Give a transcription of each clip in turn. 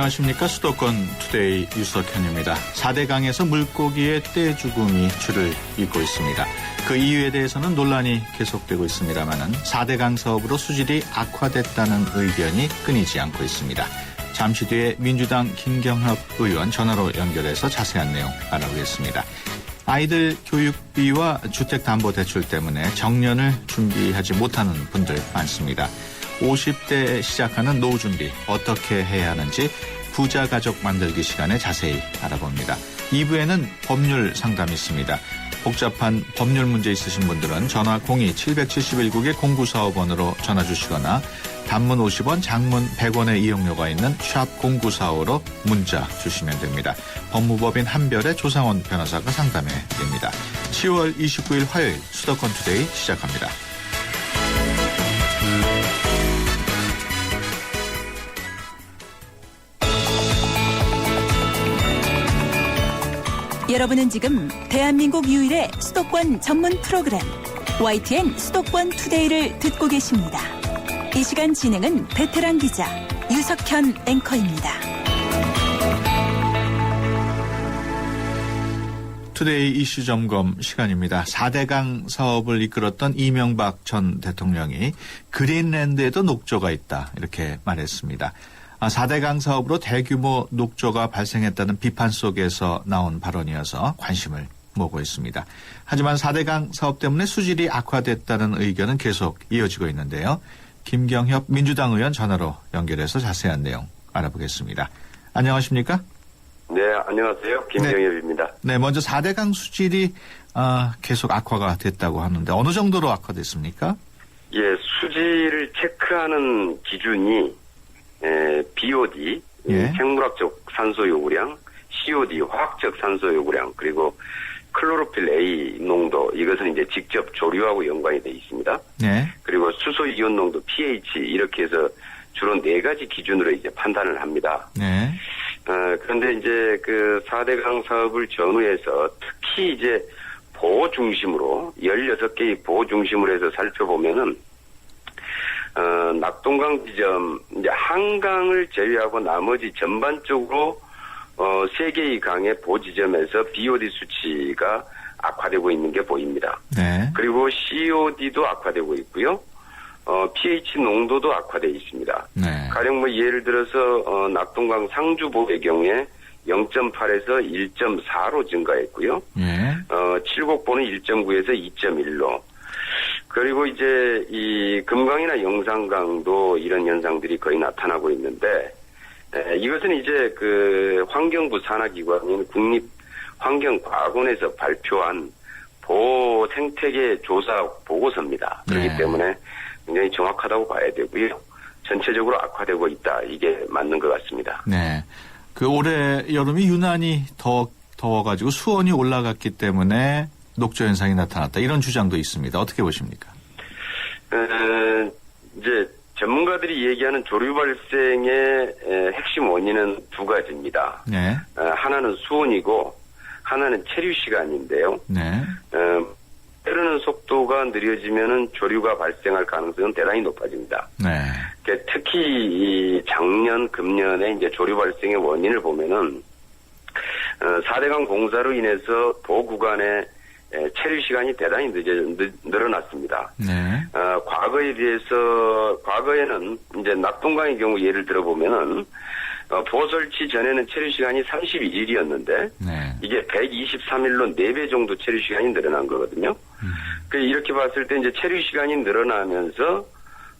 안녕하십니까. 수도권 투데이 유석현입니다. 4대강에서 물고기의 떼죽음이 줄을 잇고 있습니다. 그 이유에 대해서는 논란이 계속되고 있습니다만은 4대강 사업으로 수질이 악화됐다는 의견이 끊이지 않고 있습니다. 잠시 뒤에 민주당 김경협 의원 전화로 연결해서 자세한 내용 알아보겠습니다. 아이들 교육비와 주택담보대출 때문에 정년을 준비하지 못하는 분들 많습니다. 50대에 시작하는 노후 준비 어떻게 해야 하는지 부자가족 만들기 시간에 자세히 알아봅니다. 2부에는 법률 상담이 있습니다. 복잡한 법률 문제 있으신 분들은 전화 02-771국의 0945번으로 전화 주시거나 단문 50원, 장문 100원의 이용료가 있는 샵 0945로 문자 주시면 됩니다. 법무법인 한별의 조상원 변호사가 상담해 드립니다. 10월 29일 화요일 수도권 투데이 시작합니다. 여러분은 지금 대한민국 유일의 수도권 전문 프로그램 YTN 수도권 투데이를 듣고 계십니다. 이 시간 진행은 베테랑 기자 유석현 앵커입니다. 투데이 이슈 점검 시간입니다. 4대강 사업을 이끌었던 이명박 전 대통령이 그린랜드에도 녹조가 있다 이렇게 말했습니다. 4대강 사업으로 대규모 녹조가 발생했다는 비판 속에서 나온 발언이어서 관심을 모으고 있습니다. 하지만 4대강 사업 때문에 수질이 악화됐다는 의견은 계속 이어지고 있는데요. 김경협 민주당 의원 전화로 연결해서 자세한 내용 알아보겠습니다. 안녕하십니까? 네, 안녕하세요. 김경협입니다. 네, 먼저 4대강 수질이 계속 악화가 됐다고 하는데 어느 정도로 악화됐습니까? 예, 수질을 체크하는 기준이 BOD, 예. 생물학적 산소 요구량, COD, 화학적 산소 요구량, 그리고 클로로필 A 농도, 이것은 이제 직접 조류하고 연관이 되어 있습니다. 네. 그리고 수소 이온 농도, pH, 이렇게 해서 주로 4가지 기준으로 이제 판단을 합니다. 네. 그런데 이제 그 4대강 사업을 전후해서 특히 이제 보호 중심으로, 16개의 보호 중심으로 해서 살펴보면은 낙동강 지점, 이제 한강을 제외하고 나머지 전반적으로 3개의 강의 보지점에서 BOD 수치가 악화되고 있는 게 보입니다. 네. 그리고 COD도 악화되고 있고요. pH 농도도 악화되어 있습니다. 네. 가령 뭐 예를 들어서 낙동강 상주보의 경우에 0.8에서 1.4로 증가했고요. 예. 칠곡보는 1.9에서 2.1로. 그리고 이제 이 금강이나 영산강도 이런 현상들이 거의 나타나고 있는데, 이것은 이제 그 환경부 산하기관인 국립환경과학원에서 발표한 보호 생태계 조사 보고서입니다. 그렇기 네. 때문에 굉장히 정확하다고 봐야 되고요. 전체적으로 악화되고 있다. 이게 맞는 것 같습니다. 네. 그 올해 여름이 유난히 더워가지고 수온이 올라갔기 때문에 녹조 현상이 나타났다. 이런 주장도 있습니다. 어떻게 보십니까? 이제 전문가들이 얘기하는 조류 발생의 핵심 원인은 2가지입니다. 네. 하나는 수온이고 하나는 체류 시간인데요. 네. 흐르는 속도가 느려지면은 조류가 발생할 가능성은 대단히 높아집니다. 네. 특히 이 작년, 금년에 이제 조류 발생의 원인을 보면은 4대강 공사로 인해서 보호 구간의 체류 시간이 대단히 늘어났습니다. 네. 과거에는 이제 낙동강의 경우 예를 들어보면은 보호 설치 전에는 체류 시간이 31일이었는데 네. 이게 123일로 4배 정도 체류 시간이 늘어난 거거든요. 이렇게 봤을 때 이제 체류 시간이 늘어나면서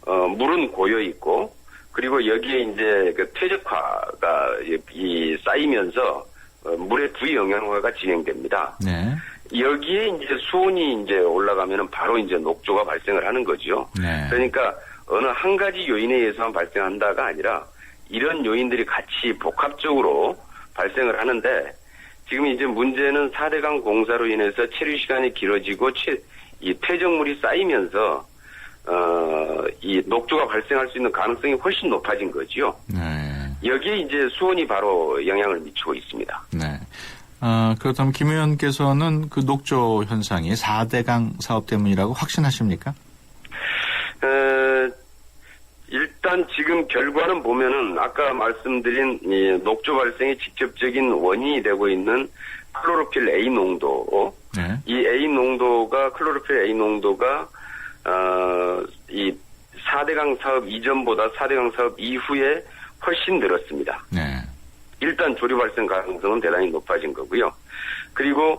물은 고여 있고 그리고 여기에 이제 그 퇴적화가 쌓이면서 물의 부영향화가 진행됩니다. 네. 여기에 이제 수온이 이제 올라가면은 바로 이제 녹조가 발생을 하는 거죠. 네. 그러니까 어느 한 가지 요인에 의해서만 발생한다가 아니라 이런 요인들이 같이 복합적으로 발생을 하는데 지금 이제 문제는 4대강 공사로 인해서 체류 시간이 길어지고 이 퇴적물이 쌓이면서 이 녹조가 발생할 수 있는 가능성이 훨씬 높아진 거지요. 네. 여기에 이제 수온이 바로 영향을 미치고 있습니다. 네. 그렇다면 김 의원께서는 그 녹조 현상이 4대강 사업 때문이라고 확신하십니까? 일단 지금 결과는 보면은 아까 말씀드린 이 녹조 발생의 직접적인 원인이 되고 있는 클로로필 A 농도, 네. 이 클로로필 A 농도가 이 4대강 사업 이전보다 4대강 사업 이후에 훨씬 늘었습니다. 네. 일단 조류 발생 가능성은 대단히 높아진 거고요. 그리고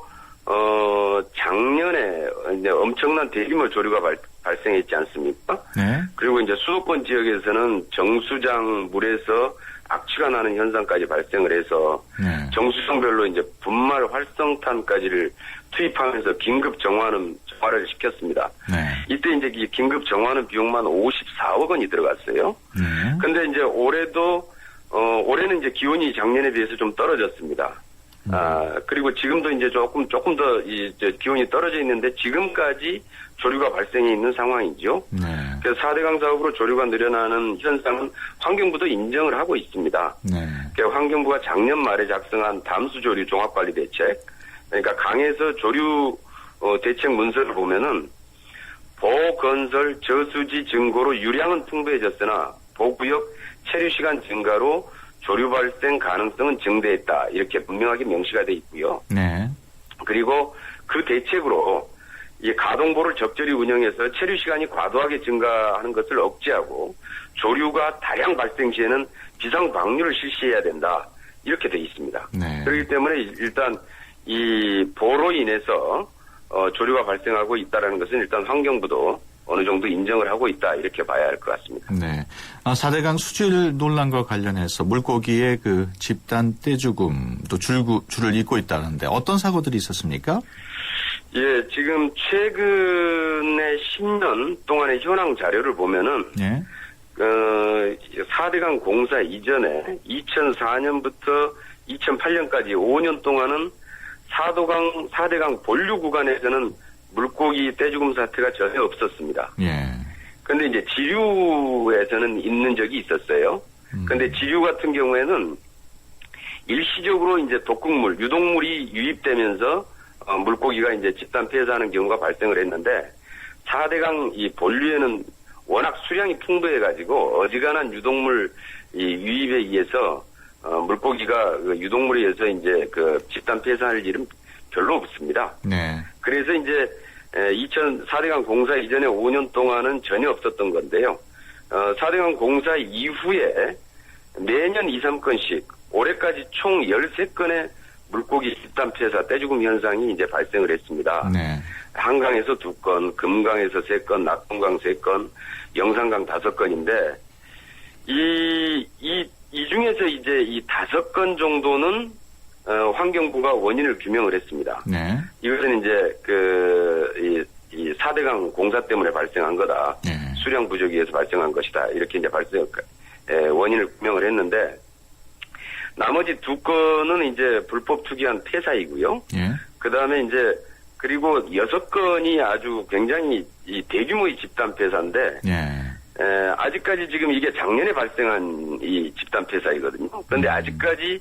작년에 이제 엄청난 대규모 조류가 발생했지 않습니까? 네. 그리고 이제 수도권 지역에서는 정수장 물에서 악취가 나는 현상까지 발생을 해서 네. 정수장별로 이제 분말 활성탄까지를 투입하면서 긴급 정화를 시켰습니다. 네. 이때 이제 이 긴급 정화는 비용만 54억 원이 들어갔어요. 네. 근데 이제 올해는 이제 기온이 작년에 비해서 좀 떨어졌습니다. 그리고 지금도 이제 조금 더 기온이 떨어져 있는데 지금까지 조류가 발생해 있는 상황이죠. 네. 그래서 4대강 사업으로 조류가 늘어나는 현상은 환경부도 인정을 하고 있습니다. 네. 그러니까 환경부가 작년 말에 작성한 담수조류 종합관리 대책, 그러니까 강에서 조류 대책 문서를 보면은 보건설 저수지 증고로 유량은 풍부해졌으나 보구역 체류 시간 증가로 조류 발생 가능성은 증대했다. 이렇게 분명하게 명시가 돼 있고요. 네. 그리고 그 대책으로 이 가동보를 적절히 운영해서 체류 시간이 과도하게 증가하는 것을 억제하고 조류가 다량 발생 시에는 비상 방류를 실시해야 된다. 이렇게 돼 있습니다. 네. 그렇기 때문에 일단 이 보로 인해서 조류가 발생하고 있다는 것은 일단 환경부도 어느 정도 인정을 하고 있다. 이렇게 봐야 할 것 같습니다. 네. 4대강 수질 논란과 관련해서 물고기의 그 집단 떼죽음도 줄을 잇고 있다는데 어떤 사고들이 있었습니까? 예, 지금 최근에 10년 동안의 현황 자료를 보면은, 네. 4대강 공사 이전에 2004년부터 2008년까지 5년 동안은 4대강 본류 구간에서는 물고기 떼죽음 사태가 전혀 없었습니다. 예. 근데 이제 지류에서는 있는 적이 있었어요. 근데 지류 같은 경우에는 일시적으로 이제 독극물, 유독물이 유입되면서 물고기가 이제 집단 폐사하는 경우가 발생을 했는데 4대강 이 본류에는 워낙 수량이 풍부해가지고 어지간한 유독물 이 유입에 의해서 물고기가 그 유독물에 의해서 이제 그 집단 폐사할 일은 별로 없습니다. 네. 그래서 이제 4대강 공사 이전에 5년 동안은 전혀 없었던 건데요. 4대강 공사 이후에 매년 2, 3건씩 올해까지 총 13건의 물고기 집단 폐사 떼죽음 현상이 이제 발생을 했습니다. 네. 한강에서 2건, 금강에서 3건, 낙동강 3건, 영산강 5건인데 이 중에서 이제 이 5건 정도는 환경부가 원인을 규명을 했습니다. 네. 이것은 이제 이 4대강 공사 때문에 발생한 거다. 네. 수량 부족에 의해서 발생한 것이다. 이렇게 이제 원인을 규명을 했는데 나머지 2건은 이제 불법 투기한 폐사이고요. 예. 그다음에 이제 그리고 6건이 아주 굉장히 이 대규모의 집단 폐사인데 예. 아직까지 지금 이게 작년에 발생한 이 집단 폐사이거든요. 그런데 아직까지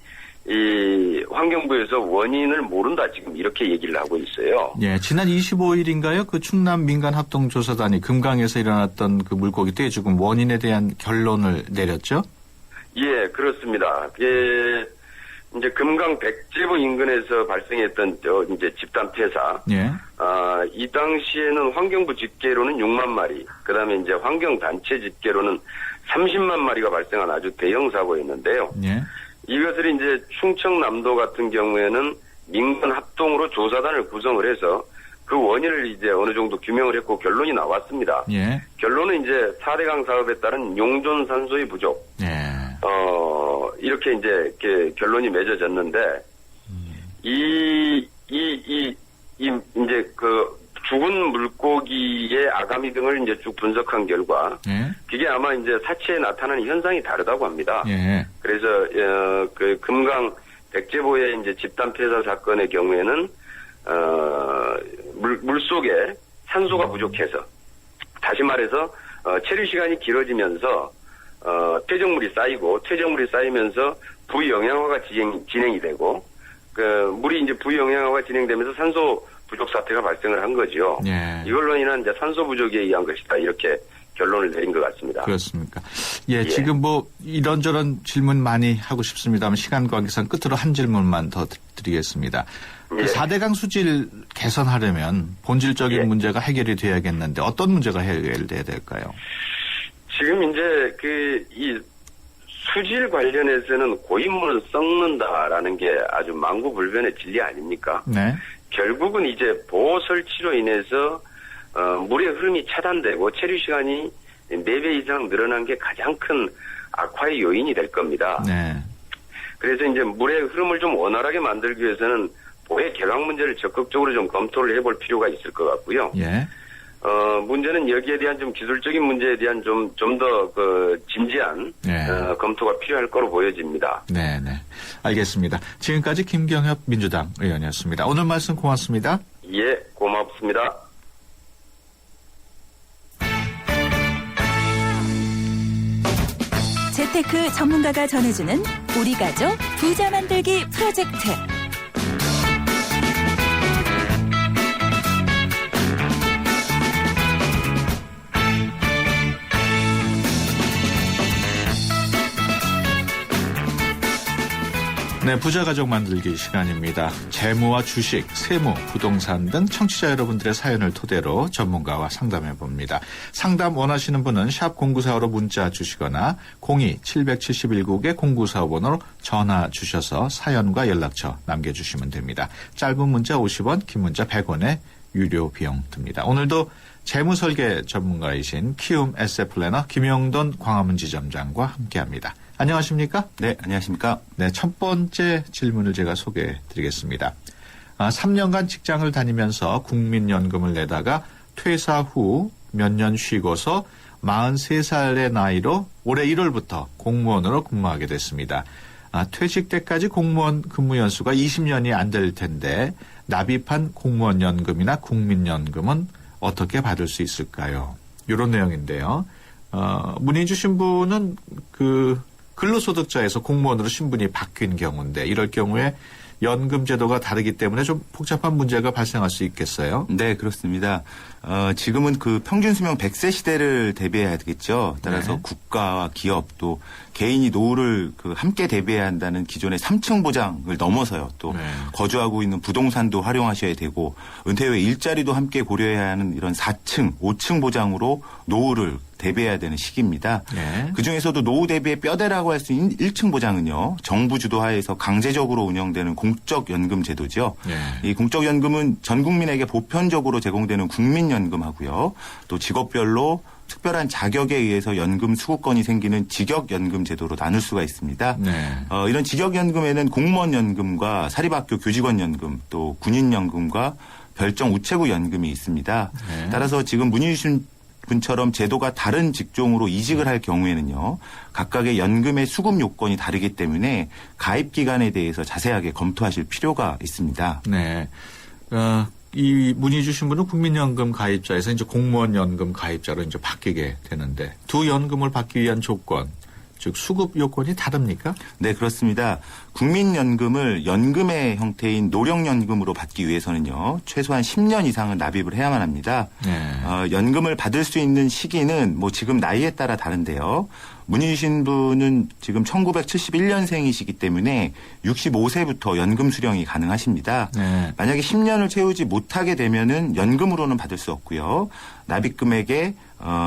이 환경부에서 원인을 모른다 지금 이렇게 얘기를 하고 있어요. 예, 지난 25일인가요? 그 충남 민간합동조사단이 금강에서 일어났던 그 물고기 떼죽음 원인에 대한 결론을 내렸죠? 예, 그렇습니다. 예, 이제 금강 백제보 인근에서 발생했던 이제 집단 폐사. 예. 이 당시에는 환경부 집계로는 6만 마리, 그다음에 이제 환경단체 집계로는 30만 마리가 발생한 아주 대형 사고였는데요. 예. 이것을 이제 충청남도 같은 경우에는 민간 합동으로 조사단을 구성을 해서 그 원인을 이제 어느 정도 규명을 했고 결론이 나왔습니다. 예. 결론은 이제 4대강 사업에 따른 용존 산소의 부족. 예. 이렇게 이제 결론이 맺어졌는데 이제 그 죽은 물고기의 아가미 등을 이제 쭉 분석한 결과 예. 그게 아마 이제 사체에 나타나는 현상이 다르다고 합니다. 예. 그래서 그 금강 백제보의 이제 집단 폐사 사건의 경우에는 물 속에 산소가 부족해서 다시 말해서 체류 시간이 길어지면서 퇴적물이 쌓이면서 부영양화가 진행이 되고 그 물이 이제 부영양화가 진행되면서 산소 부족 사태가 발생을 한 거죠. 예. 이걸로 인한 이제 산소 부족에 의한 것이다 이렇게 결론을 내린 것 같습니다. 그렇습니까? 예, 지금 뭐 이런저런 질문 많이 하고 싶습니다만 시간 관계상 끝으로 한 질문만 더 드리겠습니다. 예. 4대강 수질 개선하려면 본질적인 문제가 해결이 돼야겠는데 어떤 문제가 해결돼야 될까요? 지금 이제 이 수질 관련해서는 고인물은 썩는다라는 게 아주 만구불변의 진리 아닙니까? 네. 결국은 이제 보호 설치로 인해서 물의 흐름이 차단되고 체류 시간이 4배 이상 늘어난 게 가장 큰 악화의 요인이 될 겁니다. 네. 그래서 이제 물의 흐름을 좀 원활하게 만들기 위해서는 보해 개방 문제를 적극적으로 좀 검토를 해볼 필요가 있을 것 같고요. 예. 문제는 여기에 대한 좀 기술적인 문제에 대한 좀 더 진지한 검토가 필요할 거로 보여집니다. 네, 네. 알겠습니다. 지금까지 김경협 민주당 의원이었습니다. 오늘 말씀 고맙습니다. 예, 고맙습니다. 재테크 전문가가 전해주는 우리 가족 부자 만들기 프로젝트. 네, 부자 가족 만들기 시간입니다. 재무와 주식, 세무, 부동산 등 청취자 여러분들의 사연을 토대로 전문가와 상담해 봅니다. 상담 원하시는 분은 샵 0945로 문자 주시거나 02-771국의 0945번호로 전화 주셔서 사연과 연락처 남겨주시면 됩니다. 짧은 문자 50원, 긴 문자 100원의 유료 비용 듭니다. 오늘도 재무설계 전문가이신 키움 에셋플래너 김영돈 광화문 지점장과 함께합니다. 안녕하십니까? 네, 안녕하십니까? 네, 첫 번째 질문을 제가 소개해 드리겠습니다. 3년간 직장을 다니면서 국민연금을 내다가 퇴사 후 몇 년 쉬고서 43살의 나이로 올해 1월부터 공무원으로 근무하게 됐습니다. 퇴직 때까지 공무원 근무 연수가 20년이 안 될 텐데 납입한 공무원연금이나 국민연금은 어떻게 받을 수 있을까요? 이런 내용인데요. 문의 주신 분은 근로소득자에서 공무원으로 신분이 바뀐 경우인데 이럴 경우에 연금 제도가 다르기 때문에 좀 복잡한 문제가 발생할 수 있겠어요? 네, 그렇습니다. 지금은 평균 수명 100세 시대를 대비해야 되겠죠. 따라서 네. 국가와 기업 또 개인이 노후를 함께 대비해야 한다는 기존의 3층 보장을 넘어서요. 또 네. 거주하고 있는 부동산도 활용하셔야 되고 은퇴 후에 일자리도 함께 고려해야 하는 이런 4층, 5층 보장으로 노후를 대비해야 되는 시기입니다. 네. 그중에서도 노후 대비의 뼈대라고 할 수 있는 1층 보장은요. 정부 주도하에서 강제적으로 운영되는 공적연금 제도죠. 네. 이 공적연금은 전 국민에게 보편적으로 제공되는 국민연금하고요. 또 직업별로 특별한 자격에 의해서 연금 수급권이 생기는 직역연금 제도로 나눌 수가 있습니다. 네. 이런 직역연금에는 공무원연금과 사립학교 교직원연금 또 군인연금과 별정 우체국 연금이 있습니다. 네. 따라서 지금 문의 주신 분처럼 제도가 다른 직종으로 이직을 할 경우에는요. 각각의 연금의 수급 요건이 다르기 때문에 가입 기간에 대해서 자세하게 검토하실 필요가 있습니다. 네. 이 문의 주신 분은 국민연금 가입자에서 이제 공무원연금 가입자로 이제 바뀌게 되는데 두 연금을 받기 위한 조건, 즉 수급 요건이 다릅니까? 네, 그렇습니다. 국민연금을 연금의 형태인 노령연금으로 받기 위해서는요. 최소한 10년 이상은 납입을 해야만 합니다. 네. 연금을 받을 수 있는 시기는 지금 나이에 따라 다른데요. 문의 주신 분은 지금 1971년생이시기 때문에 65세부터 연금 수령이 가능하십니다. 네. 만약에 10년을 채우지 못하게 되면은 연금으로는 받을 수 없고요. 납입 금액에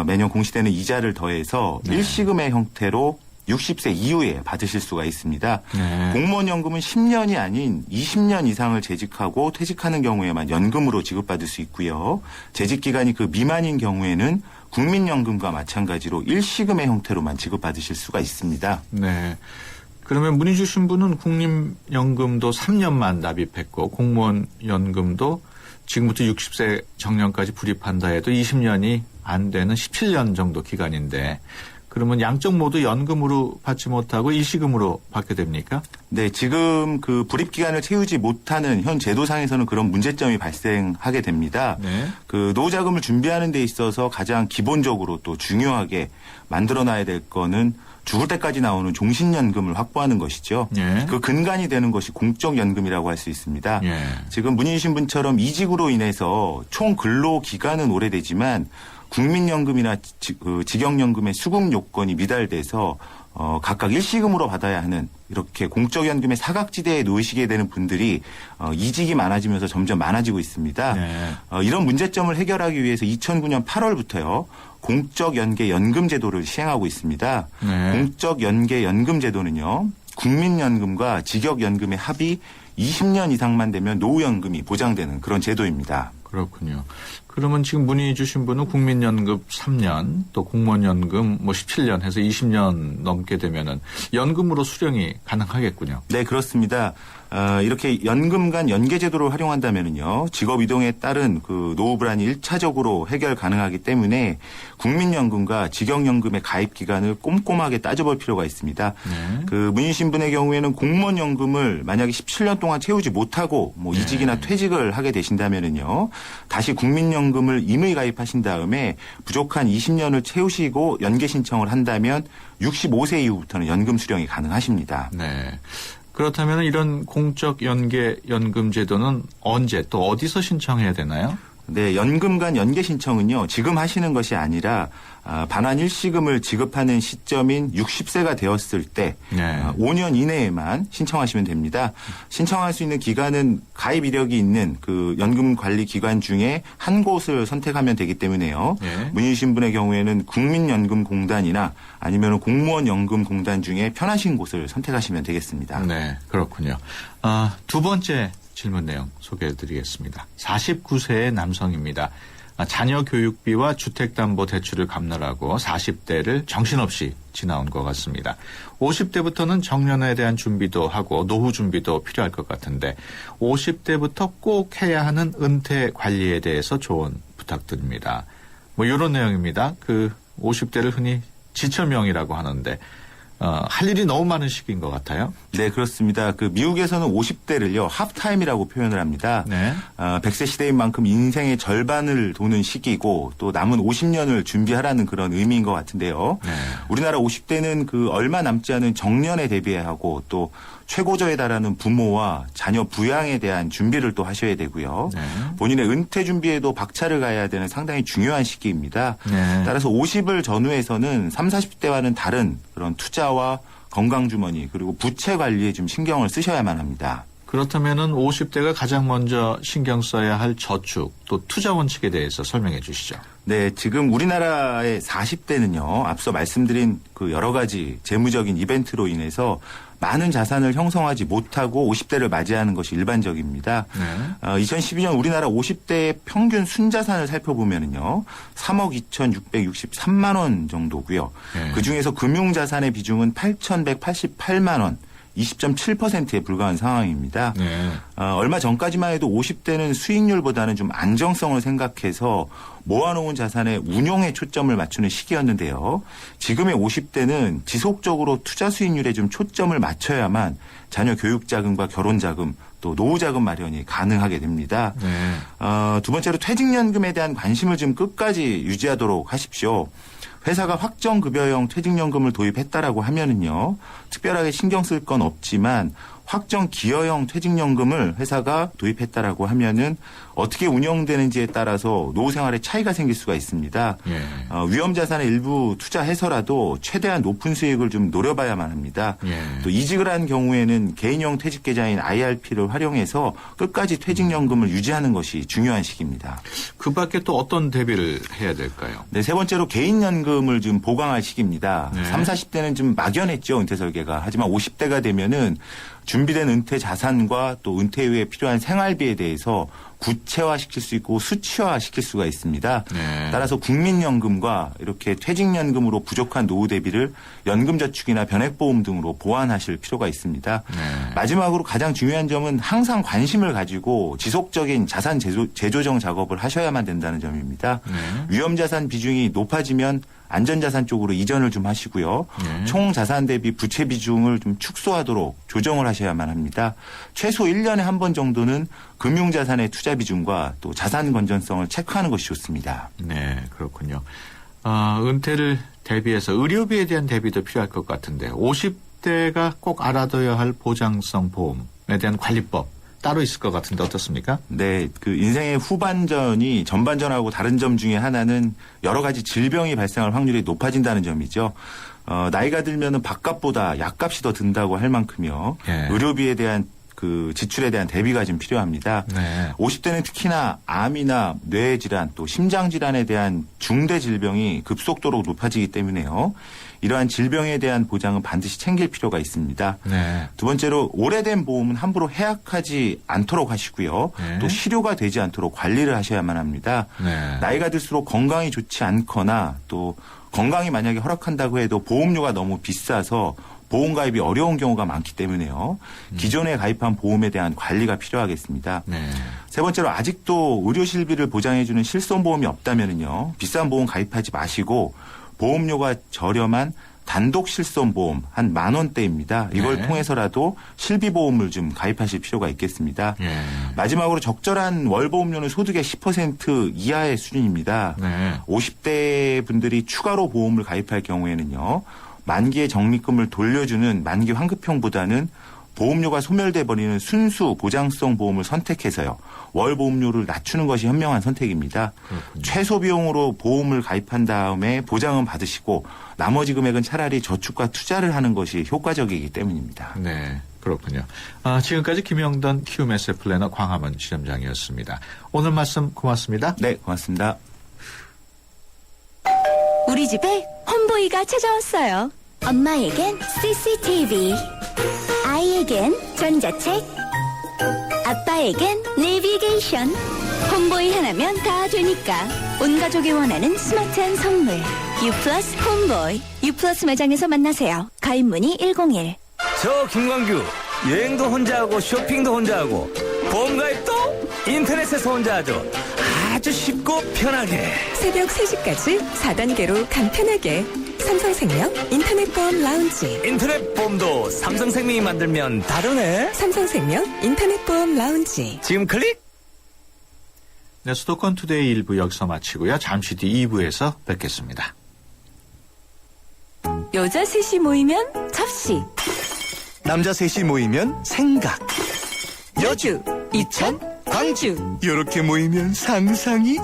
매년 공시되는 이자를 더해서 네. 일시금의 형태로 60세 이후에 받으실 수가 있습니다. 네. 공무원연금은 10년이 아닌 20년 이상을 재직하고 퇴직하는 경우에만 연금으로 지급받을 수 있고요. 재직기간이 그 미만인 경우에는 국민연금과 마찬가지로 일시금의 형태로만 지급받으실 수가 있습니다. 네. 그러면 문의 주신 분은 국민연금도 3년만 납입했고 공무원연금도 지금부터 60세 정년까지 불입한다 해도 20년이 안 되는 17년 정도 기간인데 그러면 양쪽 모두 연금으로 받지 못하고 일시금으로 받게 됩니까? 네, 지금 불입 기간을 채우지 못하는 현 제도상에서는 그런 문제점이 발생하게 됩니다. 네. 노후자금을 준비하는 데 있어서 가장 기본적으로 또 중요하게 만들어놔야 될 거는 죽을 때까지 나오는 종신연금을 확보하는 것이죠. 예. 그 근간이 되는 것이 공적연금이라고 할 수 있습니다. 예. 지금 문의 주신 분처럼 이직으로 인해서 총 근로 기간은 오래되지만 국민연금이나 직영연금의 수급 요건이 미달돼서 각각 일시금으로 받아야 하는 이렇게 공적연금의 사각지대에 놓이시게 되는 분들이 이직이 많아지면서 점점 많아지고 있습니다. 네. 이런 문제점을 해결하기 위해서 2009년 8월부터요. 공적연계연금제도를 시행하고 있습니다. 네. 공적연계연금제도는요. 국민연금과 직역연금의 합이 20년 이상만 되면 노후연금이 보장되는 그런 제도입니다. 그렇군요. 그러면 지금 문의 주신 분은 국민연금 3년, 또 공무원연금 17년 해서 20년 넘게 되면은 연금으로 수령이 가능하겠군요. 네, 그렇습니다. 이렇게 연금 간 연계제도를 활용한다면요. 직업 이동에 따른 그 노후 불안이 1차적으로 해결 가능하기 때문에 국민연금과 직영연금의 가입 기간을 꼼꼼하게 따져볼 필요가 있습니다. 네. 그 문의신 분의 경우에는 공무원연금을 만약에 17년 동안 채우지 못하고 이직이나 퇴직을 하게 되신다면은요. 다시 국민연금을 임의 가입하신 다음에 부족한 20년을 채우시고 연계 신청을 한다면 65세 이후부터는 연금 수령이 가능하십니다. 네. 그렇다면 이런 공적 연계 연금 제도는 언제 또 어디서 신청해야 되나요? 네, 연금 간 연계 신청은요. 지금 하시는 것이 아니라 반환 일시금을 지급하는 시점인 60세가 되었을 때 네. 5년 이내에만 신청하시면 됩니다. 신청할 수 있는 기간은 가입 이력이 있는 그 연금 관리 기관 중에 한 곳을 선택하면 되기 때문에요. 네. 문의주신 분의 경우에는 국민연금공단이나 아니면 공무원연금공단 중에 편하신 곳을 선택하시면 되겠습니다. 네, 그렇군요. 두 번째 질문 내용 소개해드리겠습니다. 49세의 남성입니다. 자녀 교육비와 주택담보대출을 갚느라고 40대를 정신없이 지나온 것 같습니다. 50대부터는 정년에 대한 준비도 하고 노후 준비도 필요할 것 같은데 50대부터 꼭 해야 하는 은퇴 관리에 대해서 조언 부탁드립니다. 이런 내용입니다. 그 50대를 흔히 지철명이라고 하는데 할 일이 너무 많은 시기인 것 같아요. 네, 그렇습니다. 그 미국에서는 50대를요, 합타임이라고 표현을 합니다. 네. 100세 시대인 만큼 인생의 절반을 도는 시기고 또 남은 50년을 준비하라는 그런 의미인 것 같은데요. 네. 우리나라 50대는 그 얼마 남지 않은 정년에 대비해야 하고 또 최고조에 달하는 부모와 자녀 부양에 대한 준비를 또 하셔야 되고요. 네. 본인의 은퇴 준비에도 박차를 가해야 되는 상당히 중요한 시기입니다. 네. 따라서 50을 전후해서는 30, 40대와는 다른 그런 투자와 건강주머니 그리고 부채 관리에 좀 신경을 쓰셔야만 합니다. 그렇다면은 50대가 가장 먼저 신경 써야 할 저축 또 투자 원칙에 대해서 설명해 주시죠. 네, 지금 우리나라의 40대는요, 앞서 말씀드린 그 여러 가지 재무적인 이벤트로 인해서 많은 자산을 형성하지 못하고 50대를 맞이하는 것이 일반적입니다. 네. 2012년 우리나라 50대의 평균 순자산을 살펴보면요, 3억 2,663만 원 정도고요. 네. 그중에서 금융자산의 비중은 8,188만 원. 20.7%에 불과한 상황입니다. 네. 얼마 전까지만 해도 50대는 수익률보다는 좀 안정성을 생각해서 모아놓은 자산의 운용에 초점을 맞추는 시기였는데요. 지금의 50대는 지속적으로 투자 수익률에 좀 초점을 맞춰야만 자녀 교육자금과 결혼자금 또 노후자금 마련이 가능하게 됩니다. 네. 두 번째로 퇴직연금에 대한 관심을 좀 끝까지 유지하도록 하십시오. 회사가 확정급여형 퇴직연금을 도입했다라고 하면은요, 특별하게 신경 쓸 건 없지만 확정기여형 퇴직연금을 회사가 도입했다라고 하면은 어떻게 운영되는지에 따라서 노후 생활에 차이가 생길 수가 있습니다. 예. 위험자산의 일부 투자해서라도 최대한 높은 수익을 좀 노려봐야만 합니다. 예. 또 이직을 한 경우에는 개인형 퇴직계좌인 IRP를 활용해서 끝까지 퇴직연금을 유지하는 것이 중요한 시기입니다. 그 밖에 또 어떤 대비를 해야 될까요? 네, 세 번째로 개인연금을 좀 보강할 시기입니다. 네. 30, 40대는 좀 막연했죠, 은퇴 설계가. 하지만 50대가 되면은 준비된 은퇴 자산과 또 은퇴 후에 필요한 생활비에 대해서 구체화시킬 수 있고 수치화시킬 수가 있습니다. 네. 따라서 국민연금과 이렇게 퇴직연금으로 부족한 노후 대비를 연금저축이나 변액보험 등으로 보완하실 필요가 있습니다. 네. 마지막으로 가장 중요한 점은 항상 관심을 가지고 지속적인 자산 재조정 작업을 하셔야만 된다는 점입니다. 네. 위험자산 비중이 높아지면 안전자산 쪽으로 이전을 좀 하시고요. 네. 총 자산 대비 부채 비중을 좀 축소하도록 조정을 하셔야만 합니다. 최소 1년에 한 번 정도는 금융자산의 투자 비중과 또 자산 건전성을 체크하는 것이 좋습니다. 네, 그렇군요. 은퇴를 대비해서 의료비에 대한 대비도 필요할 것 같은데 50대가 꼭 알아둬야 할 보장성 보험에 대한 관리법 따로 있을 것 같은데 어떻습니까? 네, 그 인생의 후반전이 전반전하고 다른 점 중에 하나는 여러 가지 질병이 발생할 확률이 높아진다는 점이죠. 나이가 들면은 밥값보다 약값이 더 든다고 할 만큼요. 예. 의료비에 대한 그 지출에 대한 대비가 좀 필요합니다. 네. 50대는 특히나 암이나 뇌질환 또 심장질환에 대한 중대 질병이 급속도로 높아지기 때문에요. 이러한 질병에 대한 보장은 반드시 챙길 필요가 있습니다. 네. 두 번째로 오래된 보험은 함부로 해약하지 않도록 하시고요. 네. 또 실효가 되지 않도록 관리를 하셔야만 합니다. 네. 나이가 들수록 건강이 좋지 않거나 또 건강이 만약에 허락한다고 해도 보험료가 너무 비싸서 보험 가입이 어려운 경우가 많기 때문에요. 기존에 가입한 보험에 대한 관리가 필요하겠습니다. 네. 세 번째로 아직도 의료 실비를 보장해주는 실손보험이 없다면은요. 비싼 보험 가입하지 마시고 보험료가 저렴한 단독 실손보험 한 10,000원대입니다. 이걸 네. 통해서라도 실비보험을 좀 가입하실 필요가 있겠습니다. 예. 마지막으로 적절한 월보험료는 소득의 10% 이하의 수준입니다. 네. 50대 분들이 추가로 보험을 가입할 경우에는요. 만기의 적립금을 돌려주는 만기 환급형보다는 보험료가 소멸돼 버리는 순수 보장성 보험을 선택해서요. 월 보험료를 낮추는 것이 현명한 선택입니다. 그렇군요. 최소 비용으로 보험을 가입한 다음에 보장은 받으시고 나머지 금액은 차라리 저축과 투자를 하는 것이 효과적이기 때문입니다. 네. 그렇군요. 지금까지 김영던 키움에세 플래너 광화문 지점장이었습니다. 오늘 말씀 고맙습니다. 네, 고맙습니다. 우리 집에 홈보이가 찾아왔어요. 엄마에겐 CCTV, 아이에겐 전자책, 아빠에겐 내비게이션. 홈보이 하나면 다 되니까 온 가족이 원하는 스마트한 선물. U+ 홈보이. U+ 매장에서 만나세요. 가입 문의 101. 저 김광규 여행도 혼자 하고 쇼핑도 혼자 하고 보험가입도 인터넷에서 혼자 하죠. 아주 쉽고 편하게. 새벽 3시까지 4단계로 간편하게 삼성생명 인터넷보험 라운지. 인터넷 보험도 삼성생명이 만들면 다르네. 삼성생명 인터넷보험 라운지. 지금 클릭. 네, 수도권 투데이 1부 여기서 마치고요. 잠시 뒤 2부에서 뵙겠습니다. 여자 셋이 모이면 접시. 남자 셋이 모이면 생각. 여주, 이천, 광주. 이렇게 모이면 상상이.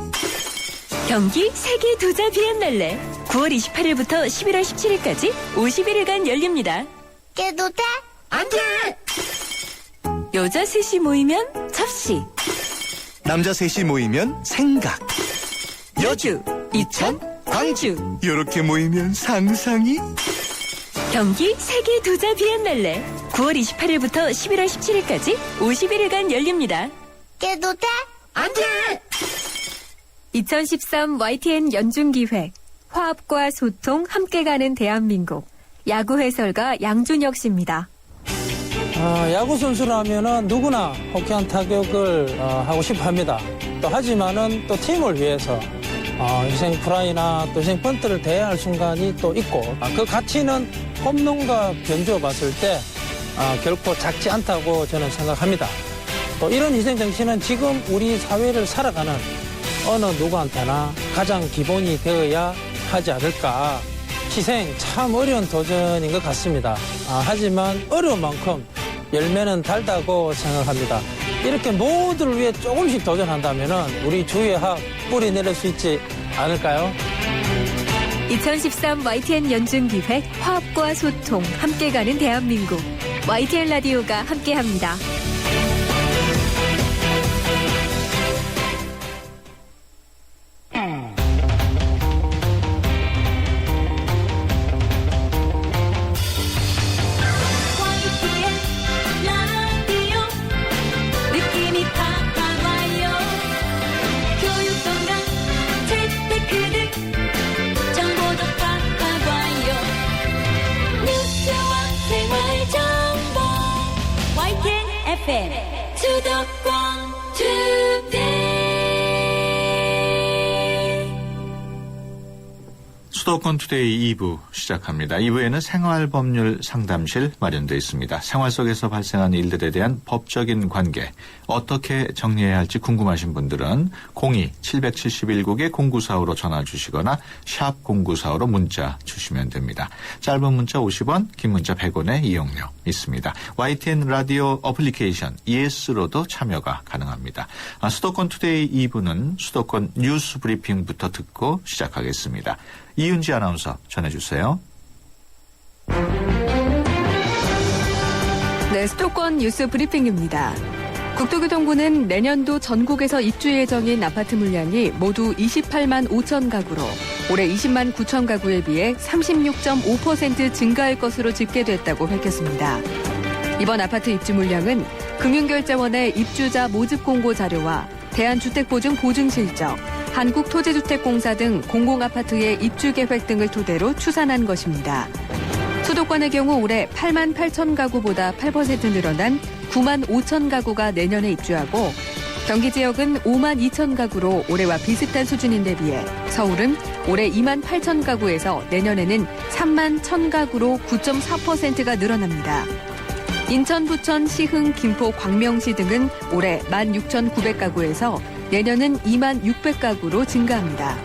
경기 세계 도자 비엔날레 9월 28일부터 11월 17일까지 51일간 열립니다. 깨도 돼? 안 돼! 여자 셋이 모이면 접시. 남자 셋이 모이면 생각. 여주, 이천, 광주. 이렇게 모이면 상상이. 경기 세계 도자 비엔날레 9월 28일부터 11월 17일까지 51일간 열립니다. 깨도 돼? 안 돼! 2013 YTN 연중기획 화합과 소통 함께 가는 대한민국 야구 해설가 양준혁 씨입니다. 야구 선수라면은 누구나 호쾌한 타격을 하고 싶어 합니다. 또 하지만은 또 팀을 위해서 희생 프라이나 또 희생 번트를 대해야 할 순간이 또 있고 그 가치는 홈런과 변주어 봤을 때 결코 작지 않다고 저는 생각합니다. 또 이런 희생 정신은 지금 우리 사회를 살아가는 어느 누구한테나 가장 기본이 되어야 하지 않을까. 희생 참 어려운 도전인 것 같습니다. 하지만 어려운 만큼 열매는 달다고 생각합니다. 이렇게 모두를 위해 조금씩 도전한다면 우리 주위에 뿌리 내릴 수 있지 않을까요? 2013 YTN 연중기획 화합과 소통 함께 가는 대한민국 YTN 라디오가 함께합니다. 수도권 투데이. 수도권 투데이 2부 시작합니다. 2부에는 생활법률 상담실 마련되어 있습니다. 생활 속에서 발생한 일들에 대한 법적인 관계 어떻게 정리해야 할지 궁금하신 분들은 02-771국에 0945로 전화 주시거나 샵 0945로 문자 주시면 됩니다. 짧은 문자 50원, 긴 문자 100원의 이용료 있습니다. YTN 라디오 어플리케이션 ES로도 참여가 가능합니다. 수도권 투데이 2부는 수도권 뉴스 브리핑부터 듣고 시작하겠습니다. 이윤지 아나운서 전해주세요. 네, 수도권 뉴스 브리핑입니다. 국토교통부는 내년도 전국에서 입주 예정인 아파트 물량이 모두 28만 5천 가구로 올해 20만 9천 가구에 비해 36.5% 증가할 것으로 집계됐다고 밝혔습니다. 이번 아파트 입주 물량은 금융결제원의 입주자 모집 공고 자료와 대한주택보증 보증실적, 한국토지주택공사 등 공공아파트의 입주 계획 등을 토대로 추산한 것입니다. 수도권의 경우 올해 8만 8천 가구보다 8% 늘어난 9만 5천 가구가 내년에 입주하고 경기 지역은 5만 2천 가구로 올해와 비슷한 수준인데 비해 서울은 올해 2만 8천 가구에서 내년에는 3만 1천 가구로 9.4%가 늘어납니다. 인천, 부천, 시흥, 김포, 광명시 등은 올해 16,900가구에서 내년은 2만 600가구로 증가합니다.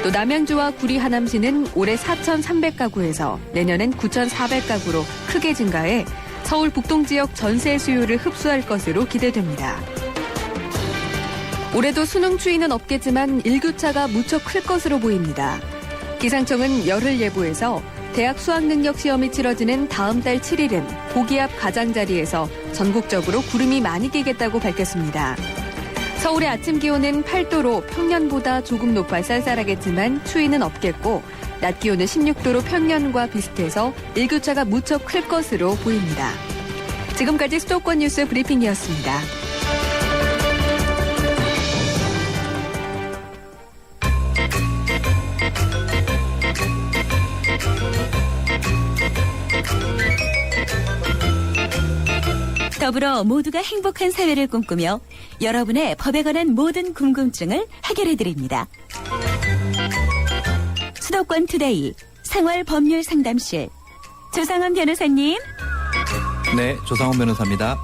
또 남양주와 구리, 하남시는 올해 4,300가구에서 내년엔 9,400가구로 크게 증가해 서울 북동 지역 전세 수요를 흡수할 것으로 기대됩니다. 올해도 수능 추위는 없겠지만 일교차가 무척 클 것으로 보입니다. 기상청은 열흘 예보에서 대학 수학능력 시험이 치러지는 다음 달 7일은 고기압 가장자리에서 전국적으로 구름이 많이 끼겠다고 밝혔습니다. 서울의 아침 기온은 8도로 평년보다 조금 높아 쌀쌀하겠지만 추위는 없겠고 낮 기온은 16도로 평년과 비슷해서 일교차가 무척 클 것으로 보입니다. 지금까지 수도권 뉴스 브리핑이었습니다. 더불어 모두가 행복한 사회를 꿈꾸며 여러분의 법에 관한 모든 궁금증을 해결해드립니다. 수도권 투데이 생활법률 상담실 조상원 변호사님. 네, 조상원 변호사입니다.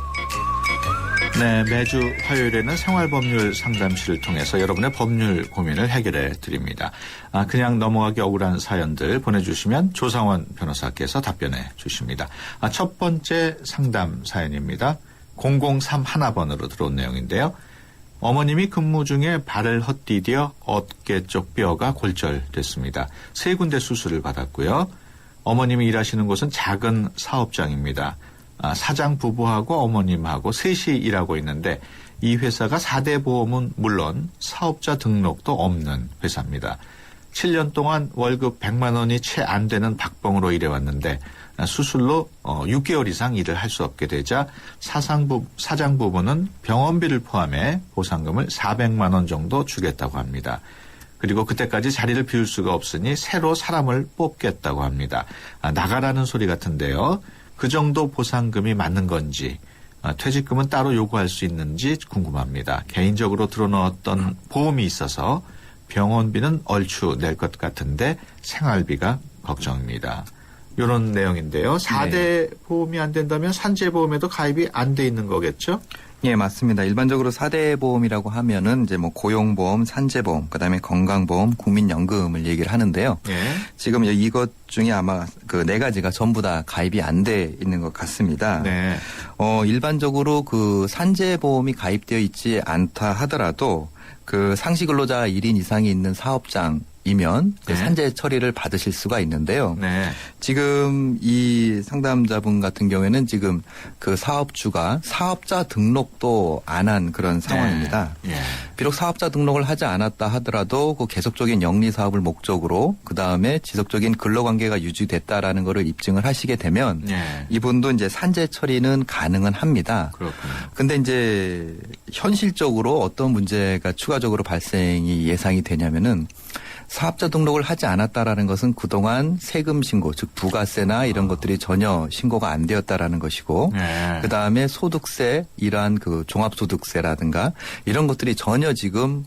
네, 매주 화요일에는 생활법률 상담실을 통해서 여러분의 법률 고민을 해결해 드립니다. 그냥 넘어가기 억울한 사연들 보내주시면 조상원 변호사께서 답변해 주십니다. 첫 번째 상담 사연입니다. 0031번으로 들어온 내용인데요. 어머님이 근무 중에 발을 헛디뎌 어깨 쪽 뼈가 골절됐습니다. 3군데 수술을 받았고요. 어머님이 일하시는 곳은 작은 사업장입니다. 사장 부부하고 어머님하고 셋이 일하고 있는데 이 회사가 4대 보험은 물론 사업자 등록도 없는 회사입니다. 7년 동안 월급 100만 원이 채 안 되는 박봉으로 일해왔는데 수술로 6개월 이상 일을 할 수 없게 되자 사장 부부는 병원비를 포함해 보상금을 400만 원 정도 주겠다고 합니다. 그리고 그때까지 자리를 비울 수가 없으니 새로 사람을 뽑겠다고 합니다. 나가라는 소리 같은데요. 그 정도 보상금이 맞는 건지 퇴직금은 따로 요구할 수 있는지 궁금합니다. 개인적으로 들어넣었던 보험이 있어서 병원비는 얼추 낼 것 같은데 생활비가 걱정입니다. 이런 내용인데요. 4대 보험이 안 된다면 산재보험에도 가입이 안 돼 있는 거겠죠? 예, 맞습니다. 일반적으로 4대 보험이라고 하면은 이제 뭐 고용보험, 산재보험, 그다음에 건강보험, 국민연금을 얘기를 하는데요. 예. 지금 이것 중에 아마 그 4가지가 전부 다 가입이 안 돼 있는 것 같습니다. 네. 일반적으로 그 산재보험이 가입되어 있지 않다 하더라도 그 상시 근로자 1인 이상이 있는 사업장이면 그 네. 산재 처리를 받으실 수가 있는데요. 네. 지금 이 상담자분 같은 경우에는 지금 그 사업주가 사업자 등록도 안 한 그런 상황입니다. 네. 예. 비록 사업자 등록을 하지 않았다 하더라도 그 계속적인 영리 사업을 목적으로 그다음에 지속적인 근로관계가 유지됐다라는 거를 입증을 하시게 되면 예. 이분도 이제 산재 처리는 가능은 합니다. 그렇군요. 근데 이제 현실적으로 어떤 문제가 추가적으로 발생이 예상이 되냐면은 사업자 등록을 하지 않았다라는 것은 그동안 세금 신고, 즉 부가세나 이런 것들이 전혀 신고가 안 되었다라는 것이고, 네. 그다음에 소득세, 이러한 그 종합소득세라든가 이런 것들이 전혀 지금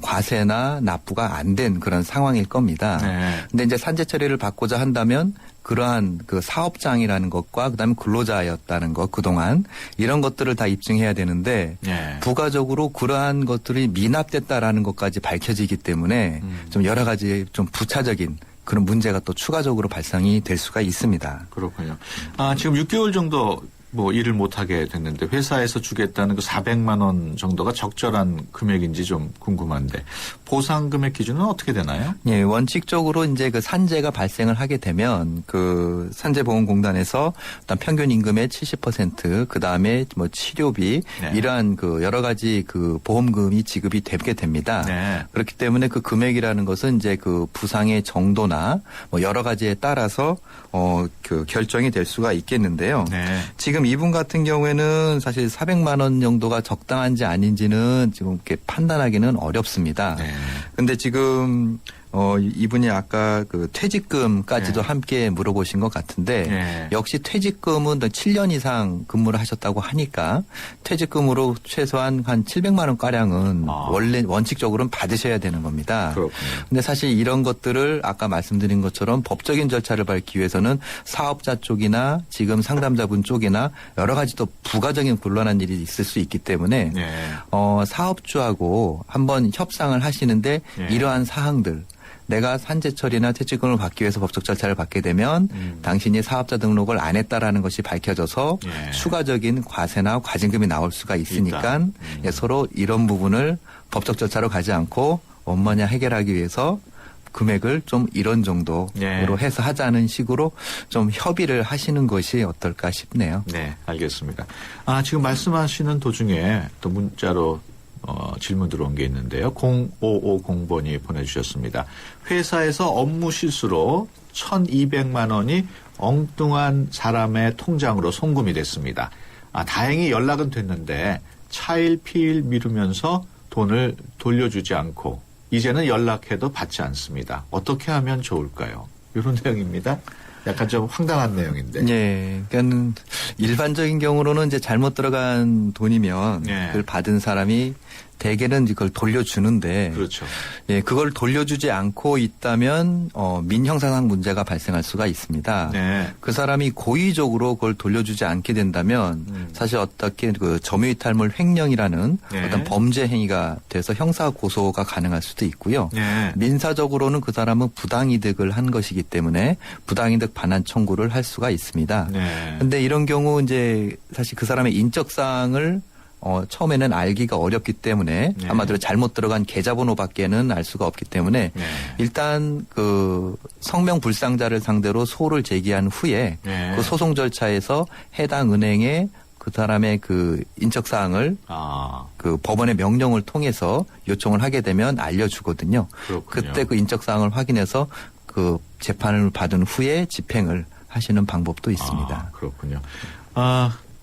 과세나 납부가 안 된 그런 상황일 겁니다. 네. 근데 이제 산재 처리를 받고자 한다면 그러한 그 사업장이라는 것과 그다음에 근로자였다는 것 그동안 이런 것들을 다 입증해야 되는데 네. 부가적으로 그러한 것들이 미납됐다라는 것까지 밝혀지기 때문에 좀 여러 가지 좀 부차적인 그런 문제가 또 추가적으로 발생이 될 수가 있습니다. 그렇군요. 지금 6개월 정도 뭐 일을 못하게 됐는데 회사에서 주겠다는 그 400만 원 정도가 적절한 금액인지 좀 궁금한데 보상 금액 기준은 어떻게 되나요? 예, 원칙적으로 이제 그 산재가 발생을 하게 되면 그 산재보험공단에서 일단 평균 임금의 70% 그다음에 뭐 치료비 네. 이러한 그 여러 가지 그 보험금이 지급이 되게 됩니다. 네. 그렇기 때문에 그 금액이라는 것은 이제 그 부상의 정도나 뭐 여러 가지에 따라서 그 결정이 될 수가 있겠는데요. 네. 지금 이분 같은 경우에는 사실 400만 원 정도가 적당한지 아닌지는 지금 이렇게 판단하기는 어렵습니다. 네. 근데 지금 이분이 아까 그 퇴직금까지도 네. 함께 물어보신 것 같은데 네. 역시 퇴직금은 7년 이상 근무를 하셨다고 하니까 퇴직금으로 최소한 한 700만 원 가량은 원래 원칙적으로는 받으셔야 되는 겁니다. 그렇군요. 근데 사실 이런 것들을 아까 말씀드린 것처럼 법적인 절차를 밟기 위해서는 사업자 쪽이나 지금 상담자분 쪽이나 여러 가지 또 부가적인 곤란한 일이 있을 수 있기 때문에 네. 사업주하고 한번 협상을 하시는데 네. 이러한 사항들 내가 산재 처리나 퇴직금을 받기 위해서 법적 절차를 받게 되면 당신이 사업자 등록을 안 했다라는 것이 밝혀져서 예. 추가적인 과세나 과징금이 나올 수가 있으니까 예, 서로 이런 부분을 법적 절차로 가지 않고 원만히 해결하기 위해서 금액을 좀 이런 정도로 예. 해서 하자는 식으로 좀 협의를 하시는 것이 어떨까 싶네요. 네, 알겠습니다. 지금 말씀하시는 도중에 또 문자로 질문 들어온 게 있는데요. 0550번이 보내주셨습니다. 회사에서 업무 실수로 1,200만 원이 엉뚱한 사람의 통장으로 송금이 됐습니다. 다행히 연락은 됐는데 차일피일 미루면서 돈을 돌려주지 않고 이제는 연락해도 받지 않습니다. 어떻게 하면 좋을까요? 이런 내용입니다. 약간 좀 황당한 내용인데. 예. 그러니까 일반적인 경우로는 이제 잘못 들어간 돈이면 예. 그걸 받은 사람이 대개는 그걸 돌려주는데 그렇죠. 예, 그걸 돌려주지 않고 있다면 민형사상 문제가 발생할 수가 있습니다. 네. 그 사람이 고의적으로 그걸 돌려주지 않게 된다면 사실 어떻게 그 점유이탈물 횡령이라는 네. 어떤 범죄 행위가 돼서 형사 고소가 가능할 수도 있고요. 네. 민사적으로는 그 사람은 부당이득을 한 것이기 때문에 부당이득 반환 청구를 할 수가 있습니다. 네. 근데 이런 경우 이제 사실 그 사람의 인적사항을 처음에는 알기가 어렵기 때문에 네. 아마도 잘못 들어간 계좌번호밖에는 알 수가 없기 때문에 네. 일단 그 성명 불상자를 상대로 소를 제기한 후에 네. 그 소송 절차에서 해당 은행에 그 사람의 그 인적사항을 그 법원의 명령을 통해서 요청을 하게 되면 알려주거든요. 그렇군요. 그때 그 인적사항을 확인해서 그 재판을 받은 후에 집행을 하시는 방법도 있습니다. 그렇군요.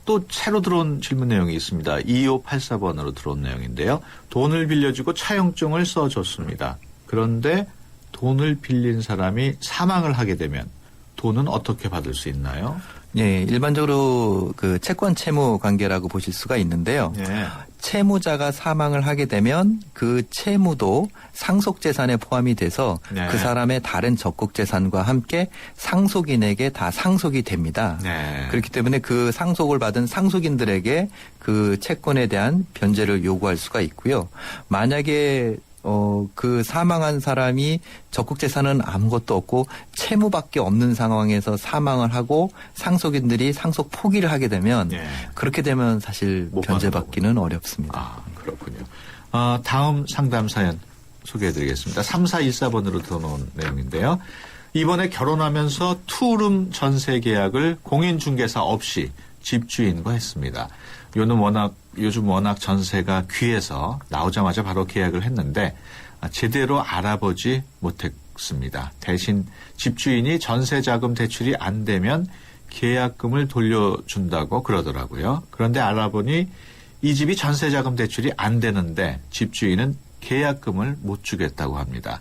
또 새로 들어온 질문 내용이 있습니다. 2584번으로 들어온 내용인데요. 돈을 빌려주고 차용증을 써줬습니다. 그런데 돈을 빌린 사람이 사망을 하게 되면 돈은 어떻게 받을 수 있나요? 예, 일반적으로 그 채권 채무 관계라고 보실 수가 있는데요. 네. 채무자가 사망을 하게 되면 그 채무도 상속 재산에 포함이 돼서 네. 그 사람의 다른 적극 재산과 함께 상속인에게 다 상속이 됩니다. 네. 그렇기 때문에 그 상속을 받은 상속인들에게 그 채권에 대한 변제를 요구할 수가 있고요. 만약에 그 사망한 사람이 적극 재산은 아무것도 없고 채무밖에 없는 상황에서 사망을 하고 상속인들이 상속 포기를 하게 되면 네. 그렇게 되면 사실 변제받기는 어렵습니다. 그렇군요. 다음 상담 사연 소개해드리겠습니다. 3414번으로 들어놓은 내용인데요. 이번에 결혼하면서 투룸 전세 계약을 공인중개사 없이 집주인과 했습니다. 요즘 워낙 전세가 귀해서 나오자마자 바로 계약을 했는데 제대로 알아보지 못했습니다. 대신 집주인이 전세자금 대출이 안 되면 계약금을 돌려준다고 그러더라고요. 그런데 알아보니 이 집이 전세자금 대출이 안 되는데 집주인은 계약금을 못 주겠다고 합니다.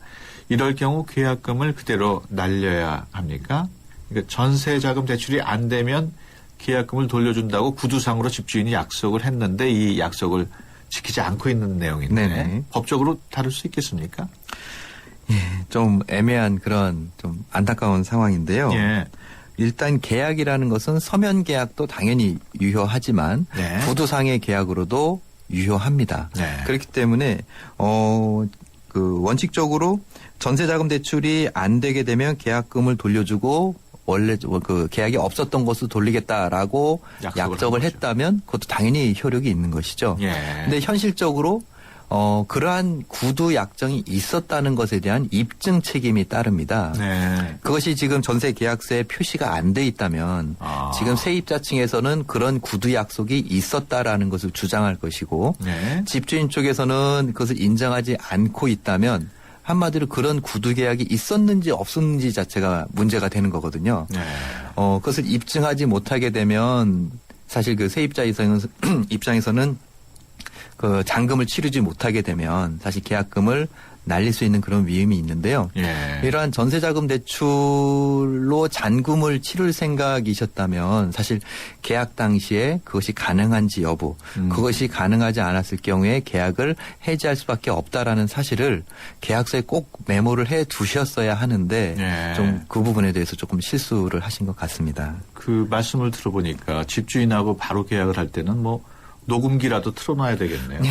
이럴 경우 계약금을 그대로 날려야 합니까? 그러니까 전세자금 대출이 안 되면 계약금을 돌려준다고 구두상으로 집주인이 약속을 했는데 이 약속을 지키지 않고 있는 내용인데 네네. 법적으로 다룰 수 있겠습니까? 예, 좀 애매한 그런 좀 안타까운 상황인데요. 예. 일단 계약이라는 것은 서면 계약도 당연히 유효하지만 네. 구두상의 계약으로도 유효합니다. 네. 그렇기 때문에 그 원칙적으로 전세자금 대출이 안 되게 되면 계약금을 돌려주고 원래 그 계약이 없었던 것을 돌리겠다라고 약속을 했다면 그것도 당연히 효력이 있는 것이죠. 예. 근데 현실적으로 그러한 구두 약정이 있었다는 것에 대한 입증 책임이 따릅니다. 네. 그것이 지금 전세 계약서에 표시가 안 돼 있다면 지금 세입자 층에서는 그런 구두 약속이 있었다라는 것을 주장할 것이고 네. 집주인 쪽에서는 그것을 인정하지 않고 있다면 한마디로 그런 구두 계약이 있었는지 없었는지 자체가 문제가 되는 거거든요. 네. 그것을 입증하지 못하게 되면 사실 그 세입자 입장에서는 그 잔금을 치르지 못하게 되면 사실 계약금을 날릴 수 있는 그런 위험이 있는데요. 예. 이러한 전세자금 대출로 잔금을 치를 생각이셨다면 사실 계약 당시에 그것이 가능한지 여부, 그것이 가능하지 않았을 경우에 계약을 해지할 수밖에 없다라는 사실을 계약서에 꼭 메모를 해 두셨어야 하는데 예. 좀 그 부분에 대해서 조금 실수를 하신 것 같습니다. 그 말씀을 들어보니까 집주인하고 바로 계약을 할 때는 뭐 녹음기라도 틀어놔야 되겠네요.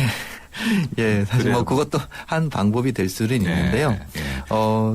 예, 사실 그래요. 뭐 그것도 한 방법이 될 수는 있는데요. 예.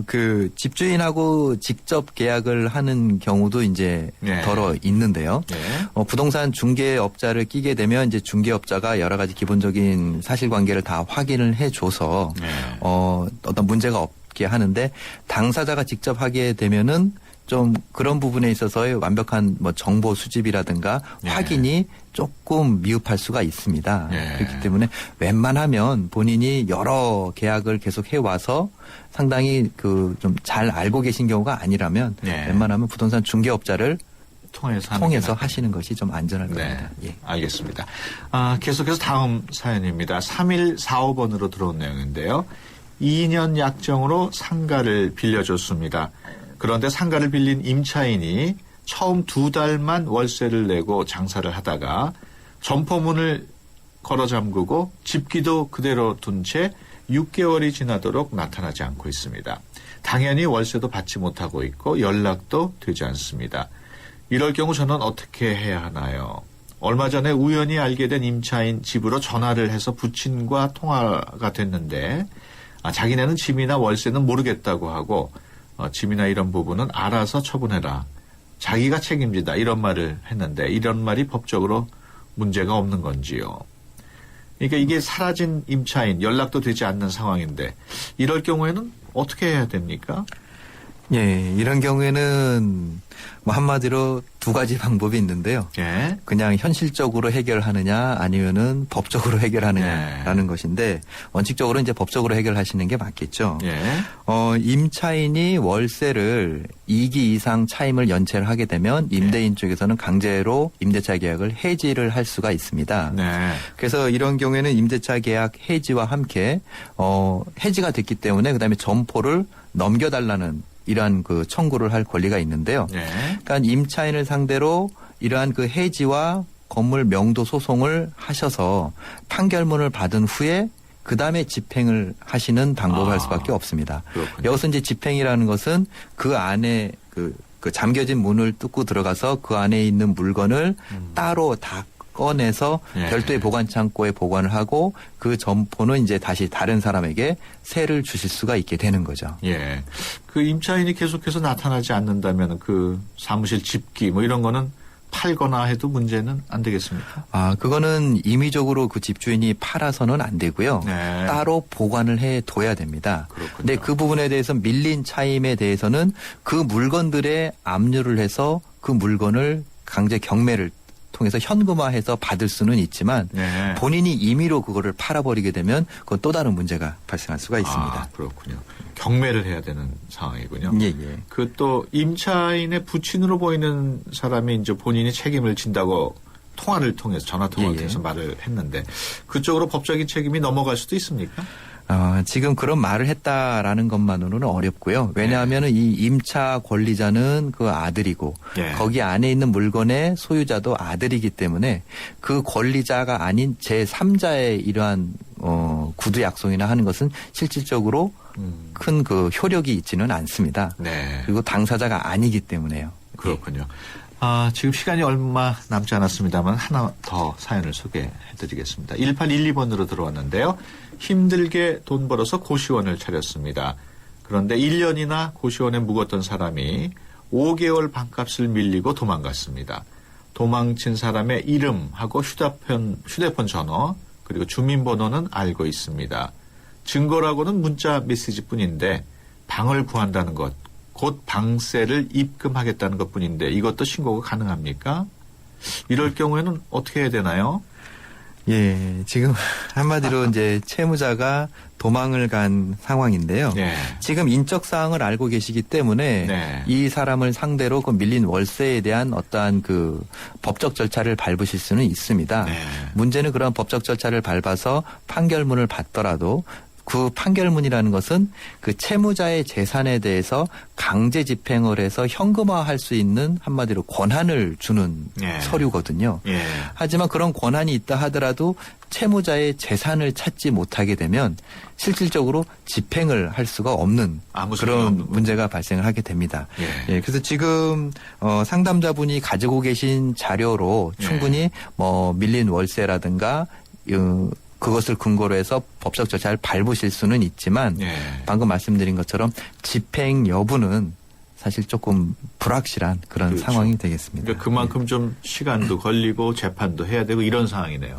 그 집주인하고 직접 계약을 하는 경우도 이제 예. 더러 있는데요. 예. 부동산 중개업자를 끼게 되면 이제 중개업자가 여러 가지 기본적인 사실관계를 다 확인을 해줘서 예. 어떤 문제가 없게 하는데 당사자가 직접 하게 되면은 좀 그런 부분에 있어서의 완벽한 뭐 정보 수집이라든가 예. 확인이 조금 미흡할 수가 있습니다. 예. 그렇기 때문에 웬만하면 본인이 여러 계약을 계속 해와서 상당히 그 좀 잘 알고 계신 경우가 아니라면 예. 웬만하면 부동산 중개업자를 통해서 하시는 것이 좀 안전할 겁니다. 예. 알겠습니다. 계속해서 다음 사연입니다. 3145번으로 들어온 내용인데요. 2년 약정으로 상가를 빌려줬습니다. 그런데 상가를 빌린 임차인이 처음 2달만 월세를 내고 장사를 하다가 점포문을 걸어 잠그고 집기도 그대로 둔 채 6개월이 지나도록 나타나지 않고 있습니다. 당연히 월세도 받지 못하고 있고 연락도 되지 않습니다. 이럴 경우 저는 어떻게 해야 하나요? 얼마 전에 우연히 알게 된 임차인 집으로 전화를 해서 부친과 통화가 됐는데 자기네는 집이나 월세는 모르겠다고 하고 집이나 이런 부분은 알아서 처분해라. 자기가 책임지다. 이런 말을 했는데 이런 말이 법적으로 문제가 없는 건지요. 그러니까 이게 사라진 임차인, 연락도 되지 않는 상황인데 이럴 경우에는 어떻게 해야 됩니까? 예, 이런 경우에는 뭐 한마디로 두 가지 방법이 있는데요. 예. 그냥 현실적으로 해결하느냐 아니면은 법적으로 해결하느냐라는 것인데 원칙적으로 이제 법적으로 해결하시는 게 맞겠죠. 예. 임차인이 월세를 2기 이상 차임을 연체를 하게 되면 임대인 쪽에서는 강제로 임대차 계약을 해지를 할 수가 있습니다. 네. 그래서 이런 경우에는 임대차 계약 해지와 함께 해지가 됐기 때문에 그다음에 점포를 넘겨달라는 이러한 그 청구를 할 권리가 있는데요. 네. 그러니까 임차인을 상대로 이러한 그 해지와 건물 명도 소송을 하셔서 판결문을 받은 후에 그 다음에 집행을 하시는 방법을 할 수밖에 없습니다. 그렇군요. 여기서 이제 집행이라는 것은 그 안에 그 잠겨진 문을 뚫고 들어가서 그 안에 있는 물건을 따로 다 꺼내서 예. 별도의 보관 창고에 보관을 하고 그 점포는 이제 다시 다른 사람에게 세를 주실 수가 있게 되는 거죠. 예. 그 임차인이 계속해서 나타나지 않는다면 그 사무실 집기 뭐 이런 거는 팔거나 해도 문제는 안 되겠습니까? 그거는 임의적으로 그 집주인이 팔아서는 안 되고요. 네. 따로 보관을 해 둬야 됩니다. 그렇군요. 근데 그 부분에 대해서 밀린 차임에 대해서는 그 물건들에 압류를 해서 그 물건을 강제 경매를 통해서 현금화해서 받을 수는 있지만 네. 본인이 임의로 그거를 팔아버리게 되면 그건 또 다른 문제가 발생할 수가 있습니다. 그렇군요. 경매를 해야 되는 상황이군요. 예, 예. 그 또 임차인의 부친으로 보이는 사람이 이제 본인이 책임을 진다고 통화를 통해서 전화 통화를 예, 예. 통해서 말을 했는데 그쪽으로 법적인 책임이 넘어갈 수도 있습니까? 지금 그런 말을 했다라는 것만으로는 어렵고요. 왜냐하면 이 임차 권리자는 그 아들이고 예. 거기 안에 있는 물건의 소유자도 아들이기 때문에 그 권리자가 아닌 제3자의 이러한 구두 약속이나 하는 것은 실질적으로 큰 그 효력이 있지는 않습니다. 네. 그리고 당사자가 아니기 때문에요. 그렇군요. 지금 시간이 얼마 남지 않았습니다만 하나 더 사연을 소개해드리겠습니다. 1812번으로 들어왔는데요. 힘들게 돈 벌어서 고시원을 차렸습니다. 그런데 1년이나 고시원에 묵었던 사람이 5개월 반값을 밀리고 도망갔습니다. 도망친 사람의 이름하고 휴대폰 전화 그리고 주민번호는 알고 있습니다. 증거라고는 문자 메시지뿐인데 방을 구한다는 것, 곧 방세를 입금하겠다는 것뿐인데 이것도 신고가 가능합니까? 이럴 경우에는 어떻게 해야 되나요? 예, 지금 한마디로 이제 채무자가 도망을 간 상황인데요. 네. 지금 인적 사항을 알고 계시기 때문에 네. 이 사람을 상대로 그 밀린 월세에 대한 어떠한 그 법적 절차를 밟으실 수는 있습니다. 네. 문제는 그런 법적 절차를 밟아서 판결문을 받더라도 그 판결문이라는 것은 그 채무자의 재산에 대해서 강제 집행을 해서 현금화할 수 있는 한마디로 권한을 주는 예. 서류거든요. 예. 하지만 그런 권한이 있다 하더라도 채무자의 재산을 찾지 못하게 되면 실질적으로 집행을 할 수가 없는 아무 소용이 그런 없는 문제가 발생을 하게 됩니다. 예. 예, 그래서 지금 상담자분이 가지고 계신 자료로 예. 충분히 뭐 밀린 월세라든가 그것을 근거로 해서 법적 절차를 밟으실 수는 있지만 예. 방금 말씀드린 것처럼 집행 여부는 사실 조금 불확실한 그런 그렇죠. 상황이 되겠습니다. 그러니까 그만큼 좀 시간도 걸리고 재판도 해야 되고 이런 상황이네요.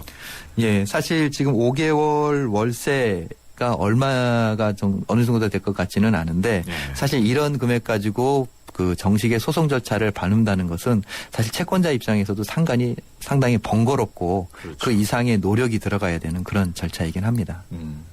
예, 사실 지금 5개월 월세가 얼마가 좀 어느 정도 될 것 같지는 않은데 예. 사실 이런 금액 가지고 그 정식의 소송 절차를 밟는다는 것은 사실 채권자 입장에서도 상당히 번거롭고 그렇죠. 그 이상의 노력이 들어가야 되는 그런 절차이긴 합니다.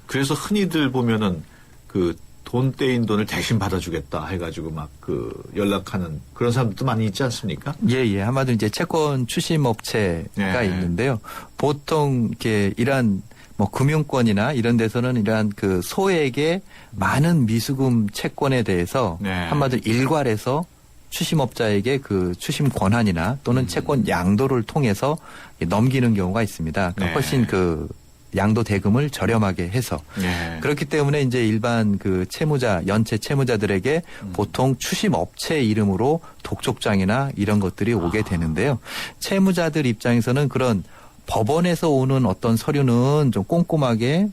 그래서 흔히들 보면은 그 돈 떼인 돈을 대신 받아주겠다 해가지고 막 그 연락하는 그런 사람들도 많이 있지 않습니까? 예. 한마디로 이제 채권 추심 업체가 예. 있는데요. 보통 이렇게 이러한 뭐 금융권이나 이런 데서는 이러한 그 소액의 많은 미수금 채권에 대해서 네. 한마디로 일괄해서 추심업자에게 그 추심 권한이나 또는 채권 양도를 통해서 넘기는 경우가 있습니다. 그러니까 네. 훨씬 그 양도 대금을 저렴하게 해서 네. 그렇기 때문에 이제 일반 그 채무자 연체 채무자들에게 보통 추심 업체 이름으로 독촉장이나 이런 것들이 오게 되는데요. 채무자들 입장에서는 그런 법원에서 오는 어떤 서류는 좀 꼼꼼하게